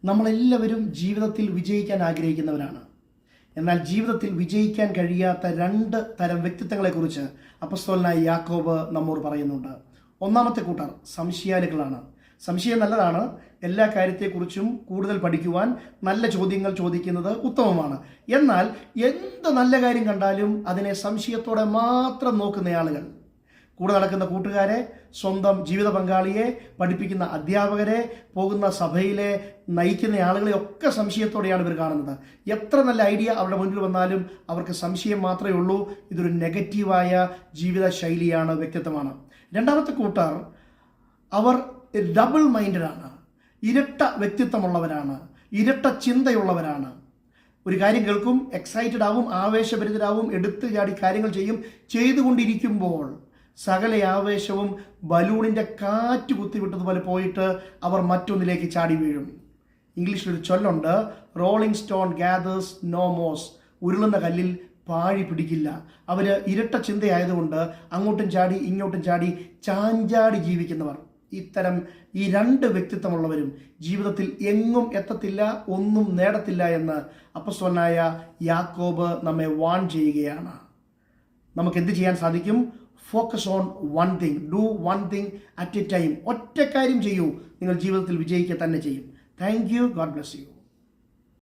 നമ്മളെല്ലാവരും ജീവിതത്തിൽ വിജയിക്കാൻ ആഗ്രഹിക്കുന്നവരാണ്. എന്നാൽ ജീവിതത്തിൽ വിജയിക്കാൻ കഴിയാത്ത രണ്ട് തരം വ്യക്തിത്വങ്ങളെക്കുറിച്ച് അപ്പോസ്തലനായ യാക്കോബ് നമ്മോട് പറയുന്നുണ്ട്. ഒന്നാമത്തെ കൂട്ടർ സംശയാലുക്കളാണ്. സംശയം നല്ലതാണ്. എല്ലാ കാര്യത്തെക്കുറിച്ചും കൂടുതൽ പഠിക്കുവാൻ നല്ല ചോദ്യങ്ങൾ ചോദിക്കുന്നത് ഉത്തമമാണ്. എന്നാൽ എന്ത് നല്ല കാര്യം കണ്ടാലും അതിനെ സംശയത്തോടെ മാത്രം നോക്കുന്ന ആളുകൾ, കൂടെ നടക്കുന്ന കൂട്ടുകാരെ, സ്വന്തം ജീവിത പങ്കാളിയെ, പഠിപ്പിക്കുന്ന അധ്യാപകരെ, പോകുന്ന സഭയിലെ നയിക്കുന്ന ആളുകളെ ഒക്കെ സംശയത്തോടെയാണ് ഇവർ കാണുന്നത്. എത്ര നല്ല ഐഡിയ അവരുടെ മുന്നിൽ വന്നാലും അവർക്ക് സംശയം മാത്രമേ ഉള്ളൂ. ഇതൊരു നെഗറ്റീവായ ജീവിത ശൈലിയാണ്, വ്യക്തിത്വമാണ്. രണ്ടാമത്തെ കൂട്ടർ അവർ ഡബിൾ മൈൻഡഡാണ്, ഇരട്ട വ്യക്തിത്വമുള്ളവരാണ്, ഇരട്ട ചിന്തയുള്ളവരാണ്. ഒരു കാര്യം കേൾക്കും, എക്സൈറ്റഡ് ആവും, ആവേശഭരിതരാവും, എടുത്തു ചാടി കാര്യങ്ങൾ ചെയ്തുകൊണ്ടിരിക്കുമ്പോൾ സകല ആവേശവും ബലൂണിൻ്റെ കാറ്റ് കുത്തിവിട്ടതുപോലെ പോയിട്ട് അവർ മറ്റൊന്നിലേക്ക് ചാടി വീഴും. ഇംഗ്ലീഷിലൊരു ചൊല്ലുണ്ട്, rolling stone gathers no moss. ഉരുളുന്ന കല്ലിൽ പാഴി പിടിക്കില്ല. അവർ ഇരട്ട ചിന്തയായതുകൊണ്ട് അങ്ങോട്ടും ചാടി ഇങ്ങോട്ടും ചാടി ചാഞ്ചാടി ജീവിക്കുന്നവർ. ഇത്തരം ഈ രണ്ട് വ്യക്തിത്വമുള്ളവരും ജീവിതത്തിൽ എങ്ങും എത്തത്തില്ല, ഒന്നും നേടത്തില്ല എന്ന് അപ്പോസ്തലനായ യാക്കോബ് നമ്മെ വാൺ ചെയ്യുകയാണ്. നമുക്ക് എന്ത് ചെയ്യാൻ സാധിക്കും? Focus on one thing, do one thing at A time. ഒറ്റ കാര്യം ചെയ്യൂ, നിങ്ങൾ ജീവിതത്തിൽ വിജയിക്കുക തന്നെ ചെയ്യും. Thank you. God bless you.